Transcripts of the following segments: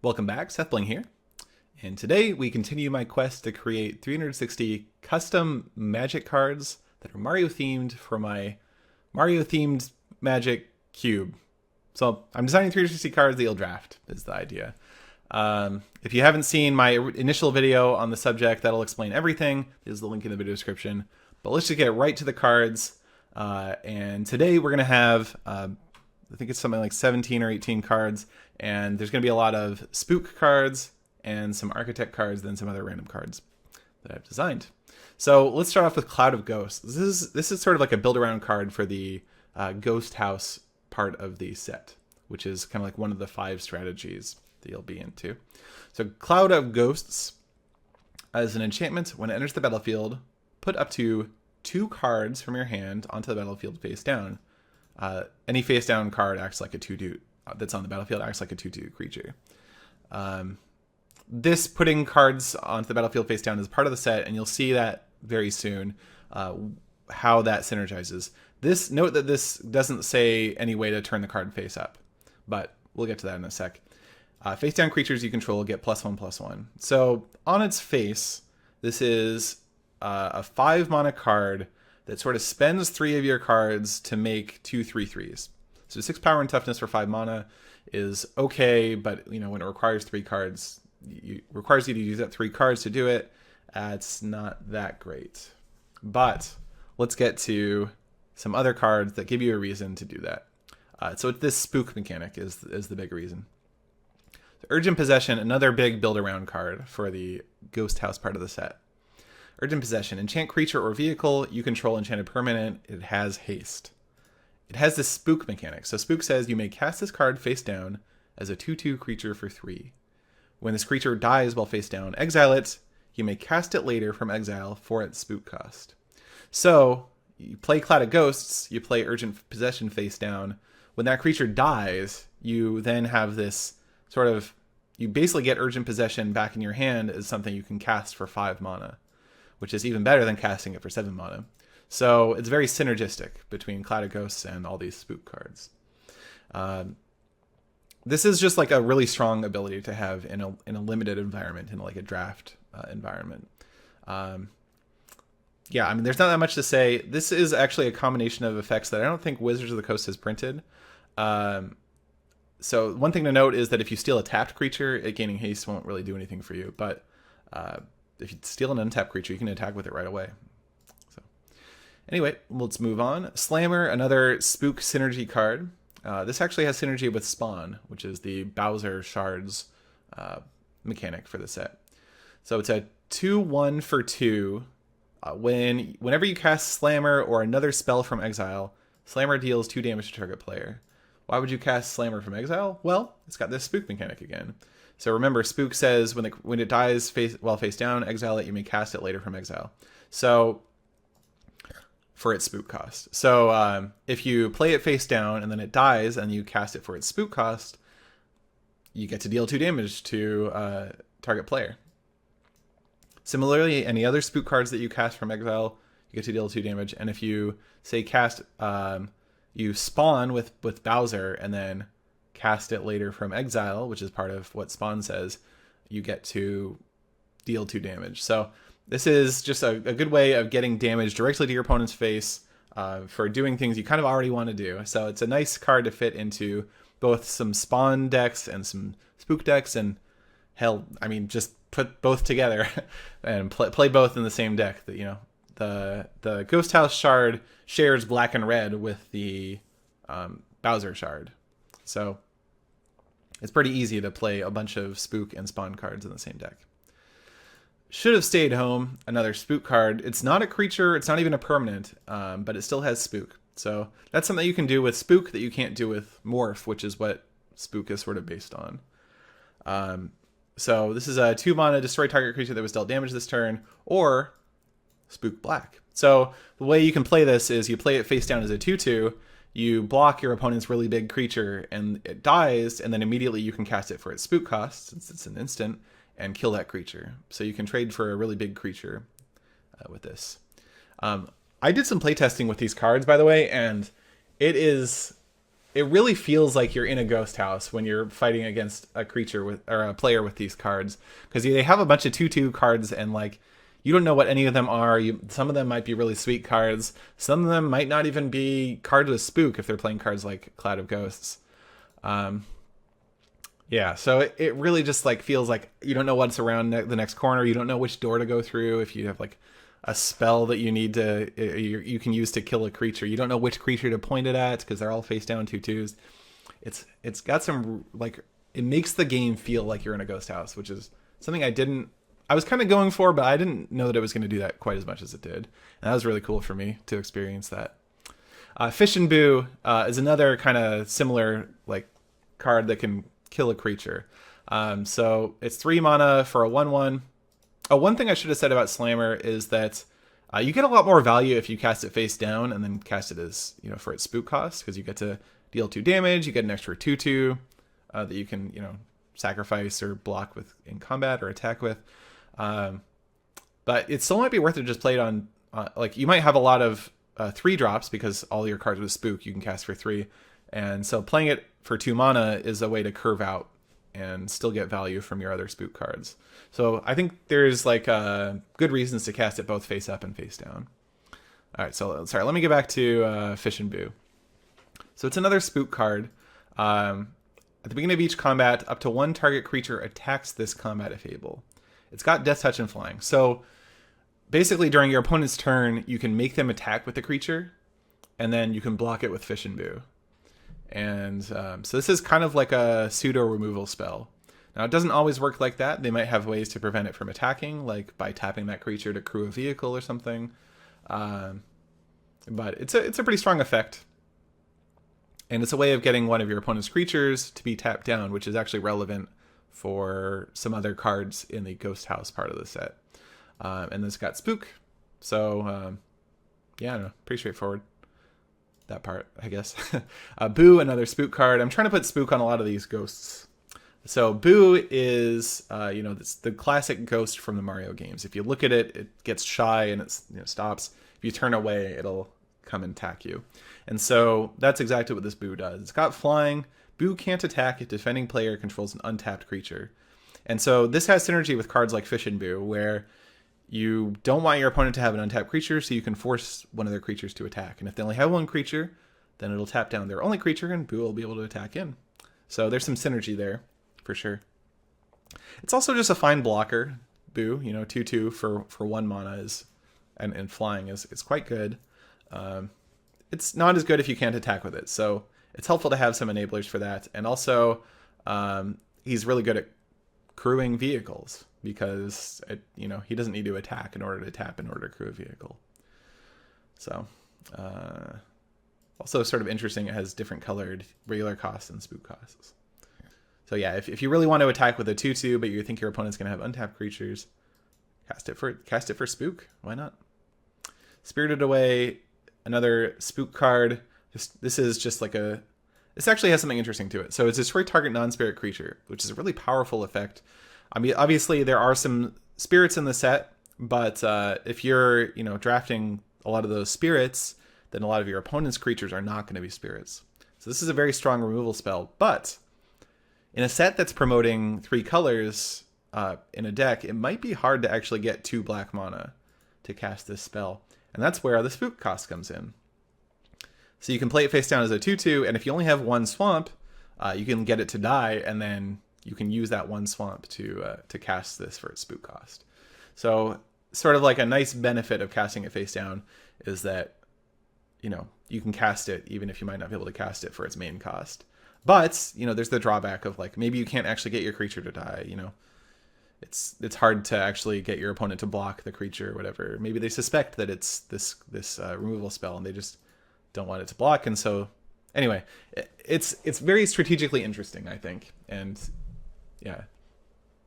Welcome back, SethBling here, and today we continue my quest to create 360 custom magic cards that are Mario themed for my Mario themed magic cube. So I'm designing 360 cards that you'll draft is the idea. If you haven't seen my initial video on the subject, that'll explain everything. There's the link in the video description. But let's just get right to the cards. And today we're going to have, I think it's something like 17 or 18 cards. And there's going to be a lot of Spook cards and some Architect cards, then some other random cards that I've designed. So let's start off with Cloud of Ghosts. This is sort of like a build-around card for the Ghost House part of the set, which is kind of like one of the 5 strategies that you'll be into. So Cloud of Ghosts as an enchantment, when it enters the battlefield, put up to 2 cards from your hand onto the battlefield face down. Any face down card acts like a 2/2 that's on the battlefield acts like a 2/2 creature. This putting cards onto the battlefield face down is part of the set, and you'll see that very soon how that synergizes. Note that this doesn't say any way to turn the card face up, but we'll get to that in a sec. Face down creatures you control get +1/+1. So on its face, this is a 5 mana card that sort of spends 3 of your cards to make 2 3/3s. So 6 power and toughness for 5 mana is okay, but when it requires 3 cards, requires you to use up 3 cards to do it. It's not that great. But let's get to some other cards that give you a reason to do that. So this Spook mechanic is the big reason. So Urgent Possession, another big build-around card for the Ghost House part of the set. Urgent Possession, enchant creature or vehicle you control enchanted permanent. It has haste. It has this Spook mechanic. So Spook says you may cast this card face down as a 2/2 creature for 3. When this creature dies while face down, exile it. You may cast it later from exile for its Spook cost. So you play Cloud of Ghosts, you play Urgent Possession face down. When that creature dies, you then have this sort of, you basically get Urgent Possession back in your hand as something you can cast for 5 mana, which is even better than casting it for 7 mana. So it's very synergistic between Cloud of Ghosts and all these Spook cards. This is just like a really strong ability to have in a limited environment, in like a draft environment. Yeah, I mean, there's not that much to say. This is actually a combination of effects that I don't think Wizards of the Coast has printed. So one thing to note is that if you steal a tapped creature, it gaining haste won't really do anything for you. But if you steal an untapped creature, you can attack with it right away. Anyway, let's move on. Slammer, another Spook synergy card. This actually has synergy with Spawn, which is the Bowser Shards mechanic for the set. So it's a 2/1 for 2. Whenever you cast Slammer or another spell from exile, Slammer deals 2 damage to target player. Why would you cast Slammer from exile? Well, it's got this Spook mechanic again. So remember, Spook says when it dies while face down, exile it, you may cast it later from exile. So for its Spook cost. So if you play it face down and then it dies and you cast it for its Spook cost, you get to deal 2 damage to target player. Similarly, any other Spook cards that you cast from exile, you get to deal 2 damage. And if you say you spawn with Bowser and then cast it later from exile, which is part of what Spawn says, you get to deal 2 damage. So this is just a good way of getting damage directly to your opponent's face for doing things you kind of already want to do. So it's a nice card to fit into both some Spawn decks and some Spook decks, and hell, I mean, just put both together and play both in the same deck. The Ghost House Shard shares black and red with the Bowser Shard. So it's pretty easy to play a bunch of Spook and Spawn cards in the same deck. Should Have Stayed Home, another Spook card. It's not a creature, it's not even a permanent, but it still has Spook. So that's something you can do with Spook that you can't do with Morph, which is what Spook is sort of based on. So this is a 2 mana destroy target creature that was dealt damage this turn, or Spook Black. So the way you can play this is you play it face down as a 2/2, you block your opponent's really big creature, and it dies, and then immediately you can cast it for its Spook cost, since it's an instant, and kill that creature. So you can trade for a really big creature with this. I did some playtesting with these cards, by the way, and it's it really feels like you're in a ghost house when you're fighting against a creature with or a player with these cards, because they have a bunch of 2/2 cards and like you don't know what any of them are. Some of them might be really sweet cards. Some of them might not even be cards with Spook if they're playing cards like Cloud of Ghosts. Yeah, so it really just like feels like you don't know what's around the next corner. You don't know which door to go through. If you have like a spell that you need to you can use to kill a creature, you don't know which creature to point it at because they're all face down 2/2s. It's got some like it makes the game feel like you're in a ghost house, which is something I was kind of going for, but I didn't know that it was going to do that quite as much as it did, and that was really cool for me to experience that. Fish and Boo is another kind of similar like card that can kill a creature. So it's 3 mana for a 1/1. One thing I should have said about Slammer is that you get a lot more value if you cast it face down and then cast it as, for its Spook cost, because you get to deal 2 damage, you get an extra 2/2 that you can, sacrifice or block with in combat or attack with. But it still might be worth it to just play it on, like you might have a lot of 3 drops because all your cards with Spook you can cast for 3. And so playing it for 2 mana is a way to curve out and still get value from your other Spook cards. So I think there's like good reasons to cast it both face up and face down. All right, so sorry, let me get back to Fish and Boo. So it's another Spook card. At the beginning of each combat, up to 1 target creature attacks this combat if able. It's got Death Touch and Flying. So basically during your opponent's turn, you can make them attack with the creature, and then you can block it with Fish and Boo. And so this is kind of like a pseudo removal spell. Now it doesn't always work like that. They might have ways to prevent it from attacking, like by tapping that creature to crew a vehicle or something. But it's a pretty strong effect. And it's a way of getting one of your opponent's creatures to be tapped down, which is actually relevant for some other cards in the Ghost House part of the set. And this got Spook. So yeah, no, pretty straightforward. That part, I guess. Boo, another Spook card. I'm trying to put Spook on a lot of these ghosts. So Boo is, it's the classic ghost from the Mario games. If you look at it, it gets shy and it stops. If you turn away, it'll come and attack you. And so that's exactly what this Boo does. It's got Flying. Boo can't attack if defending player controls an untapped creature. And so this has synergy with cards like Fish and Boo, where you don't want your opponent to have an untapped creature, so you can force one of their creatures to attack. And if they only have one creature, then it'll tap down their only creature, and Boo will be able to attack in. So there's some synergy there, for sure. It's also just a fine blocker. Boo, 2/2 for 1 mana is, and flying is quite good. It's not as good if you can't attack with it, so it's helpful to have some enablers for that. And also, he's really good at crewing vehicles, because he doesn't need to attack in order to tap in order to crew a vehicle. So also sort of interesting, it has different colored regular costs and Spook costs. So yeah, if you really want to attack with a 2/2 but you think your opponent's going to have untapped creatures, cast it for Spook. Why not? Spirited Away, another Spook card. This is just like this actually has something interesting to it. So it's destroy target non-spirit creature, which is a really powerful effect. I mean, obviously there are some spirits in the set, but if you're, drafting a lot of those spirits, then a lot of your opponent's creatures are not going to be spirits. So this is a very strong removal spell. But in a set that's promoting 3 colors in a deck, it might be hard to actually get 2 black mana to cast this spell. And that's where the Spook cost comes in. So you can play it face down as a 2/2, and if you only have 1 swamp, you can get it to die, and then you can use that 1 swamp to cast this for its Spook cost. So sort of like a nice benefit of casting it face down is that, you can cast it even if you might not be able to cast it for its main cost. But, there's the drawback of like, maybe you can't actually get your creature to die, It's hard to actually get your opponent to block the creature or whatever. Maybe they suspect that it's this removal spell and they just don't want it to block. And so anyway, it's very strategically interesting, I think. And yeah,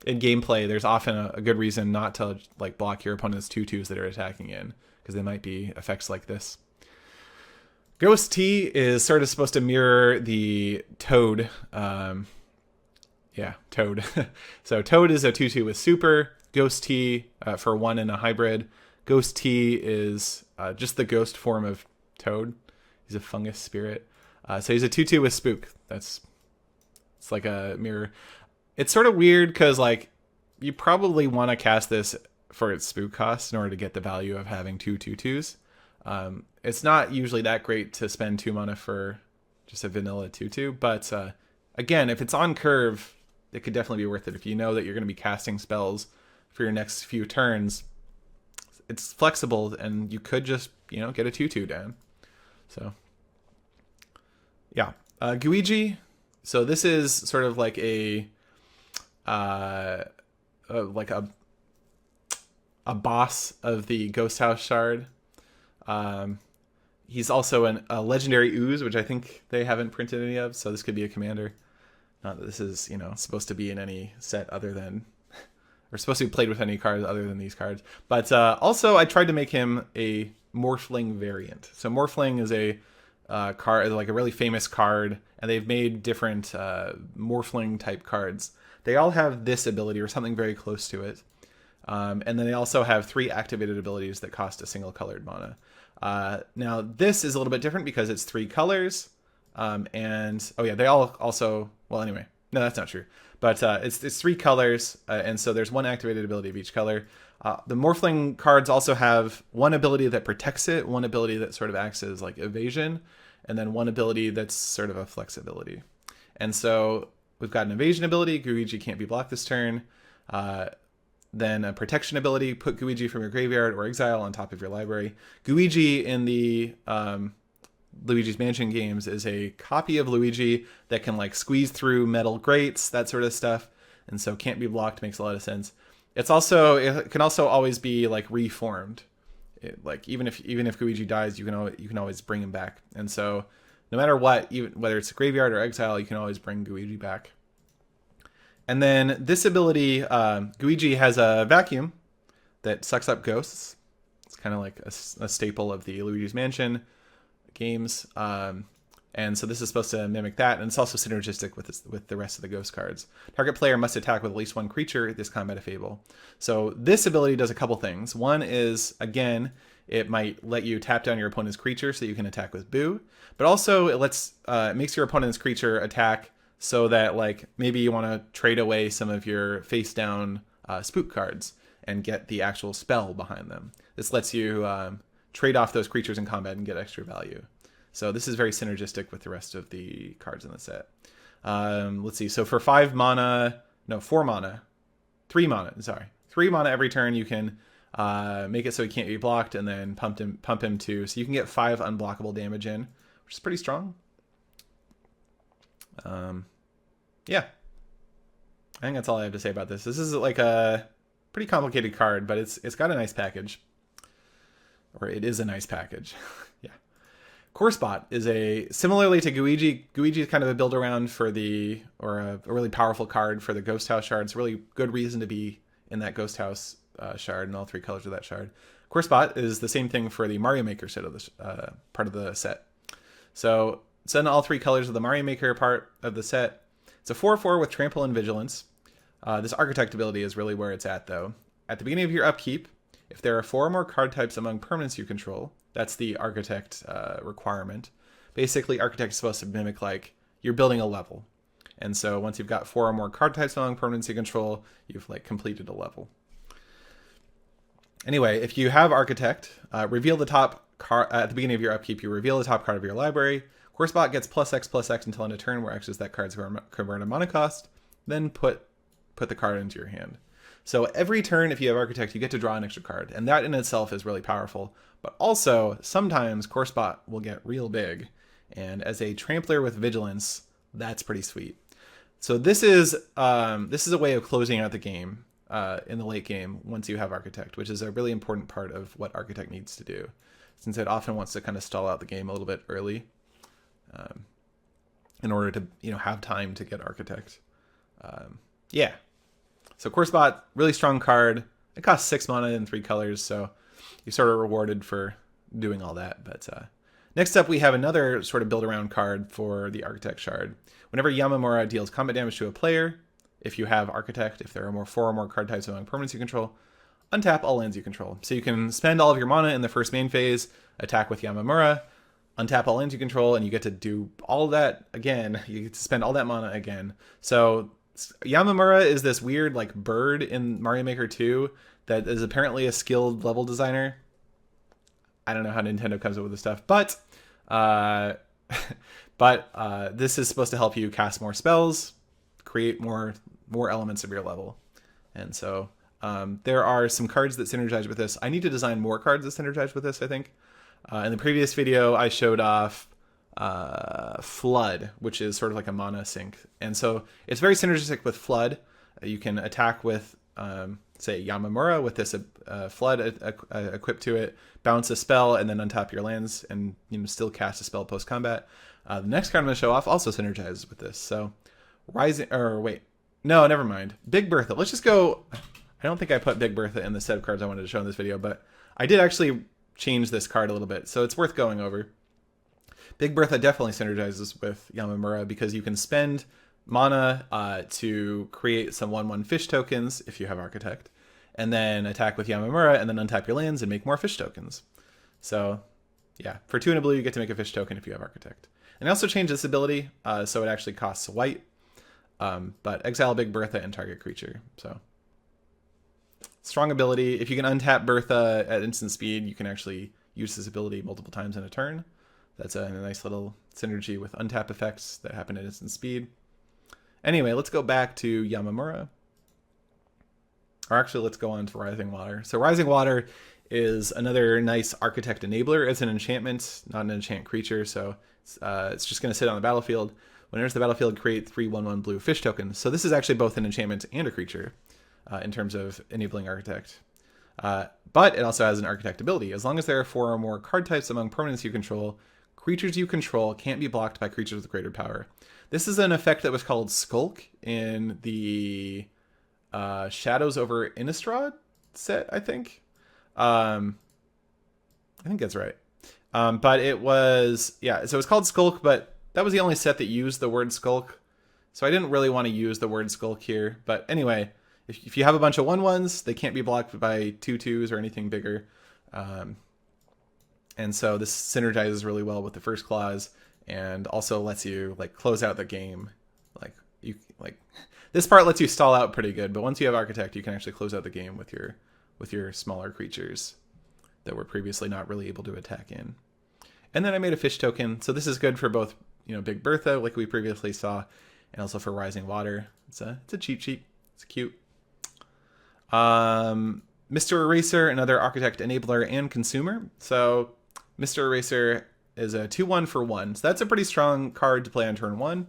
in gameplay, there's often a good reason not to like block your opponent's 2/2s that are attacking in, because they might be effects like this. Ghost Tea is sort of supposed to mirror the Toad. Toad. So Toad is a 2/2 with super. Ghost Tea for 1 in a hybrid. Ghost Tea is just the ghost form of Toad. He's a fungus spirit. So he's a 2/2 with Spook. It's like a mirror. It's sort of weird because like you probably want to cast this for its Spook cost in order to get the value of having 2/2/2s. It's not usually that great to spend 2 mana for just a vanilla 2/2, but again, if it's on curve, it could definitely be worth it. If you know that you're going to be casting spells for your next few turns, it's flexible, and you could just, you know, get a 2/2 down. So, yeah. Guiji. So this is sort of like a boss of the Ghost House Shard. He's also a legendary ooze, which I think they haven't printed any of, so this could be a commander. Not that this is, you know, supposed to be in any set other than, or supposed to be played with any cards other than these cards. But also, I tried to make him a Morphling variant. So Morphling is a card, like a really famous card, and they've made different Morphling type cards. They all have this ability or something very close to it. And then they also have 3 activated abilities that cost a single colored mana. Now this is a little bit different because it's 3 colors. And oh yeah, they all also, well, anyway, no, that's not true, but it's 3 colors, and so there's 1 activated ability of each color. The Morphling cards also have 1 ability that protects it, 1 ability that sort of acts as like evasion, and then 1 ability that's sort of a flexibility. And so we've got an evasion ability, Guiji can't be blocked this turn. Then a protection ability, put Guiji from your graveyard or exile on top of your library. Guiji in the Luigi's Mansion games is a copy of Luigi that can like squeeze through metal grates, that sort of stuff, and so can't be blocked. Makes a lot of sense. It can also always be like reformed. Like even if Guiji dies, you can always bring him back. And so no matter what, even whether it's a graveyard or exile, you can always bring Guiji back. And then this ability, Guiji has a vacuum that sucks up ghosts. It's kind of like a staple of the Luigi's Mansion games, and so this is supposed to mimic that, and it's also synergistic with the rest of the ghost cards. Target player must attack with at least 1 creature this combat of Fable. So this ability does a couple things. One is, again, it might let you tap down your opponent's creature so you can attack with Boo, but also it makes your opponent's creature attack so that like maybe you want to trade away some of your face down Spook cards and get the actual spell behind them. This lets you trade off those creatures in combat and get extra value. So this is very synergistic with the rest of the cards in the set. Let's see. So for 3 mana every turn, you can make it so he can't be blocked, and then pump him too. So you can get 5 unblockable damage in, which is pretty strong. Yeah. I think that's all I have to say about this. This is like a pretty complicated card, but it's got a nice package. Or it is a nice package. Yeah. Corespot is similarly to Guiji. Guiji is kind of a build around for a really powerful card for the Ghost House Shard. It's a really good reason to be in that Ghost House Shard and all 3 colors of that shard. Corespot is the same thing for the Mario Maker set of the part of the set. So it's in all 3 colors of the Mario Maker part of the set. It's a 4/4 with Trample and Vigilance. This Architect ability is really where it's at, though. At the beginning of your upkeep, if there are 4 or more card types among permanents you control, that's the Architect requirement. Basically, Architect is supposed to mimic like you're building a level. And so once you've got 4 or more card types among permanents you control, you've like completed a level. Anyway, if you have Architect, reveal the top card at the beginning of your upkeep. You reveal the top card of your library. Corespot gets +X/+X until end of turn, where X is that card's converted mana cost. Then put the card into your hand. So every turn, if you have Architect, you get to draw an extra card, and that in itself is really powerful. But also, sometimes Corespot will get real big, and as a Trampler with Vigilance, that's pretty sweet. So this is a way of closing out the game in the late game once you have Architect, which is a really important part of what Architect needs to do, since it often wants to kind of stall out the game a little bit early in order to have time to get Architect. Yeah. So Corespot, really strong card. It costs 6 mana in 3 colors, so you're sort of rewarded for doing all that. But next up, we have another sort of build-around card for the Architect Shard. Whenever Yamamura deals combat damage to a player, if you have Architect, if there are 4 or more card types among permanents you control, untap all lands you control. So you can spend all of your mana in the first main phase, attack with Yamamura, untap all lands you control, and you get to do all that again. You get to spend all that mana again. So Yamamura is this weird like bird in Mario Maker 2 that is apparently a skilled level designer. I don't know how Nintendo comes up with this stuff, but this is supposed to help you cast more spells, create more elements of your level. And so there are some cards that synergize with this. I need to design more cards that synergize with this, I think. In the previous video, I showed off Flood, which is sort of like a mana sink. And so it's very synergistic with Flood. You can attack with, say, Yamamura with this Flood equipped to it, bounce a spell, and then untap your lands, and still cast a spell post-combat. The next card I'm going to show off also synergizes with this. So no, never mind. Big Bertha. Let's just go. I don't think I put Big Bertha in the set of cards I wanted to show in this video, but I did actually change this card a little bit, so it's worth going over. Big Bertha definitely synergizes with Yamamura because you can spend mana to create some 1/1 fish tokens if you have Architect, and then attack with Yamamura and then untap your lands and make more fish tokens. So yeah, for 2 and a blue you get to make a fish token if you have Architect. And I also changed this ability so it actually costs white, but exile Big Bertha and target creature. So strong ability. If you can untap Bertha at instant speed, you can actually use this ability multiple times in a turn. That's a nice little synergy with untap effects that happen at instant speed. Anyway, let's go back to Yamamura. Or actually, let's go on to Rising Water. So Rising Water is another nice Architect enabler. It's an enchantment, not an enchant creature, so it's just going to sit on the battlefield. When it enters the battlefield, create 3 1/1 blue fish tokens. So this is actually both an enchantment and a creature in terms of enabling Architect. But it also has an Architect ability. As long as there are 4 or more card types among permanents you control, creatures you control can't be blocked by creatures with greater power. This is an effect that was called Skulk in the Shadows over Innistrad set, I think. I think that's right. But it was, yeah, so it was called Skulk, but that was the only set that used the word Skulk. So I didn't really want to use the word Skulk here. But anyway, if you have a bunch of 1/1s, they can't be blocked by 2/2s or anything bigger. And so this synergizes really well with the first clause and also lets you like close out the game. This part lets you stall out pretty good, but once you have Architect, you can actually close out the game with your smaller creatures that were previously not really able to attack in. And then I made a fish token. So this is good for both, Big Bertha, like we previously saw, and also for Rising Water. It's a cheap sheet. It's cute. Mr. Eraser, another Architect enabler and consumer. So Mr. Eraser is a 2/1 for 1. So that's a pretty strong card to play on turn 1.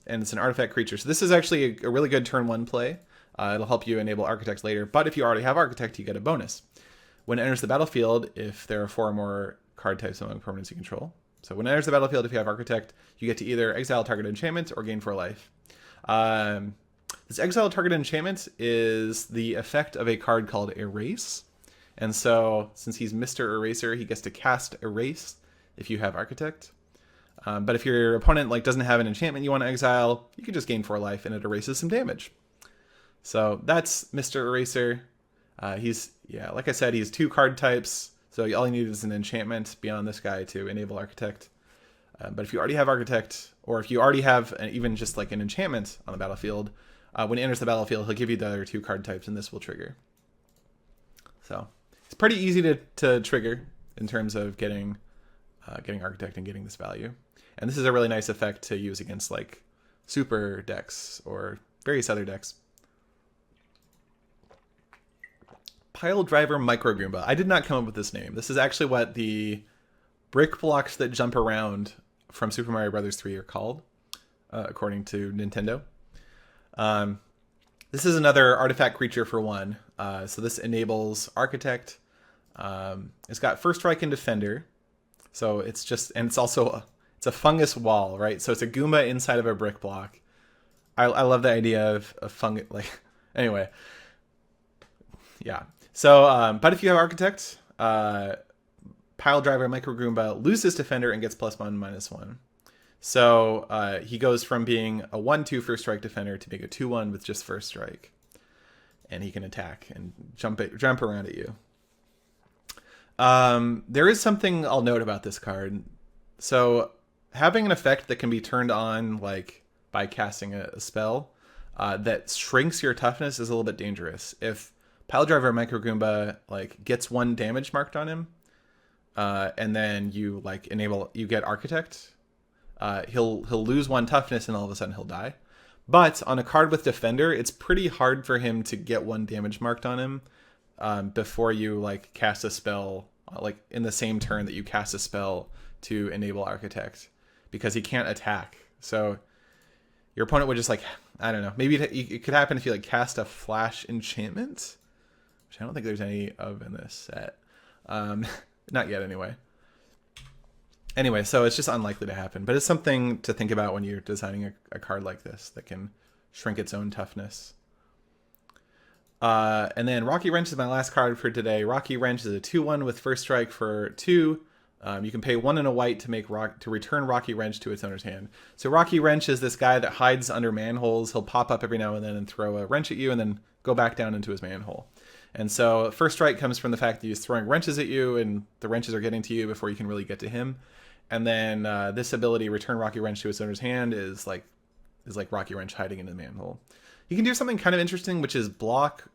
And it's an artifact creature. So this is actually a really good turn 1 play. It'll help you enable Architect later. But if you already have Architect, you get a bonus. When it enters the battlefield, if there are 4 or more card types among permanents you control. So when it enters the battlefield, if you have Architect, you get to either exile target enchantment or gain 4 life. This exile target enchantment is the effect of a card called Erase. And so since he's Mr. Eraser, he gets to cast Erase if you have Architect. But if your opponent doesn't have an enchantment you want to exile, you can just gain 4 life and it erases some damage. So that's Mr. Eraser. Like I said, he's 2 card types. So all you need is an enchantment beyond this guy to enable Architect. But if you already have Architect, or if you already have even just like an enchantment on the battlefield, when it enters the battlefield, he'll give you the other 2 card types, and this will trigger. So it's pretty easy to trigger in terms of getting Architect and getting this value. And this is a really nice effect to use against like super decks or various other decks. Pile Driver Micro Goomba. I did not come up with this name. This is actually what the brick blocks that jump around from Super Mario Bros. 3 are called, according to Nintendo. This is another artifact creature for 1. So this enables Architect. It's got First Strike and Defender. So it's it's a fungus wall, right? So it's a Goomba inside of a brick block. I love the idea of fungus. Anyway. Yeah. So, but if you have Architect, Pile Driver Micro Goomba loses Defender and gets +1/-1. So he goes from being a 1/2 First Strike Defender to being a 2/1 with just First Strike. And he can attack and jump around at you. There is something I'll note about this card. So having an effect that can be turned on like by casting a spell that shrinks your toughness is a little bit dangerous. If Piledriver or Micro Goomba like gets 1 damage marked on him, and then you like you get Architect, he'll lose 1 toughness and all of a sudden he'll die. But on a card with Defender, it's pretty hard for him to get 1 damage marked on him before you like cast a spell, like in the same turn that you cast a spell to enable Architect, because he can't attack. So your opponent would just like, I don't know, maybe it could happen if you like cast a Flash Enchantment, which I don't think there's any of in this set. Not yet anyway. Anyway, so it's just unlikely to happen, but it's something to think about when you're designing a card like this that can shrink its own toughness. And then Rocky Wrench is my last card for today. Rocky Wrench is a 2/1 with first strike for 2. You can pay 1 and a white to return Rocky Wrench to its owner's hand. So Rocky Wrench is this guy that hides under manholes. He'll pop up every now and then and throw a wrench at you and then go back down into his manhole. And so first strike comes from the fact that he's throwing wrenches at you and the wrenches are getting to you before you can really get to him. And then this ability, Return Rocky Wrench to its owner's hand, is like Rocky Wrench hiding in the manhole. You can do something kind of interesting, which is block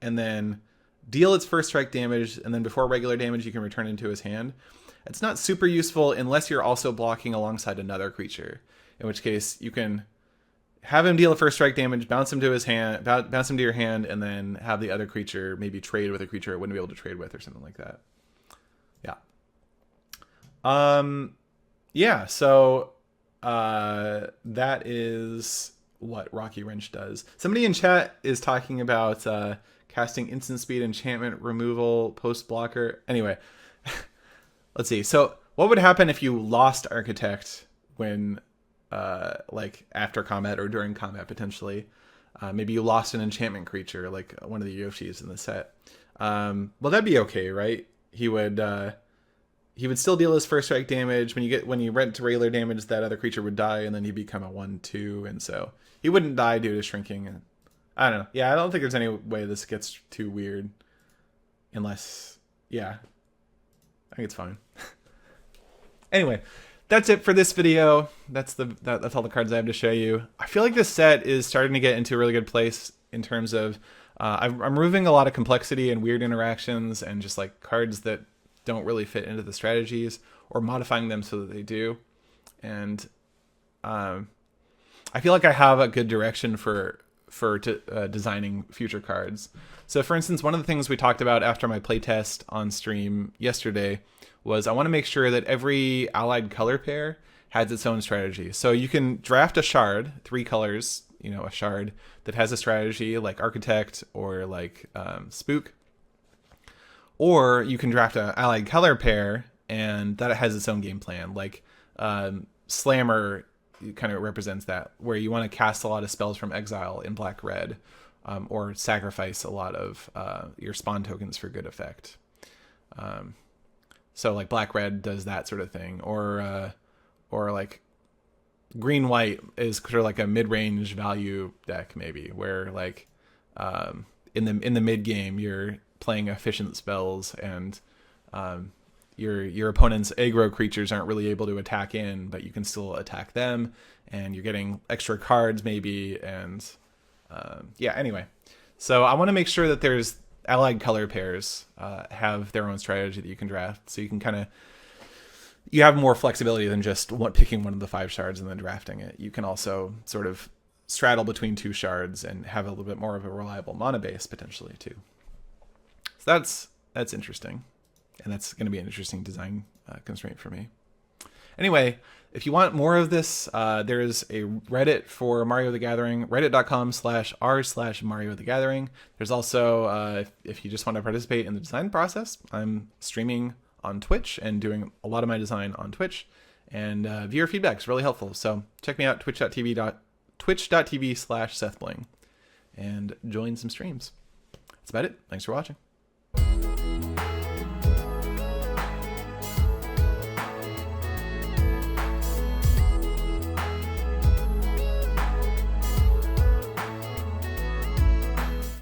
and then deal its first strike damage, and then before regular damage, you can return it into his hand. It's not super useful unless you're also blocking alongside another creature, in which case you can have him deal a first strike damage, bounce him to his hand, bounce him to your hand, and then have the other creature maybe trade with a creature it wouldn't be able to trade with or something like that. Yeah, so that is what Rocky Wrench does. Somebody in chat is talking about casting instant speed enchantment removal post blocker. Anyway, let's see. So what would happen if you lost Architect when like after combat or during combat potentially? Maybe you lost an enchantment creature like one of the Yoshis in the set. Well, that'd be okay, right? He would still deal his first strike damage. When you rent to regular damage, that other creature would die, and then he'd become a 1/2, and so he wouldn't die due to shrinking. And I don't know. Yeah, I don't think there's any way this gets too weird, unless, yeah, I think it's fine. Anyway, that's it for this video. That's all the cards I have to show you. I feel like this set is starting to get into a really good place in terms of I'm removing a lot of complexity and weird interactions and just like cards that don't really fit into the strategies, or modifying them so that they do. And I feel like I have a good direction for designing future cards. So for instance, one of the things we talked about after my playtest on stream yesterday was I want to make sure that every allied color pair has its own strategy. So you can draft a shard, 3 colors, a shard that has a strategy like Architect or like Spook. Or you can draft an allied color pair and that has its own game plan. Like Slammer kind of represents that, where you want to cast a lot of spells from exile in black-red, or sacrifice a lot of your spawn tokens for good effect. So like black-red does that sort of thing, or like green-white is sort of like a mid-range value deck maybe, where like in the mid game you're playing efficient spells and your opponent's aggro creatures aren't really able to attack in, but you can still attack them, and you're getting extra cards maybe, and yeah, anyway. So I want to make sure that there's allied color pairs have their own strategy that you can draft, so you can you have more flexibility than just picking one of the 5 shards and then drafting it. You can also sort of straddle between 2 shards and have a little bit more of a reliable mana base potentially too. So that's interesting, and that's going to be an interesting design constraint for me. Anyway, if you want more of this, there's a Reddit for Mario the Gathering, reddit.com/r/Mario the Gathering. There's also, if you just want to participate in the design process, I'm streaming on Twitch and doing a lot of my design on Twitch, and viewer feedback is really helpful. So check me out, twitch.tv/SethBling, and join some streams. That's about it. Thanks for watching.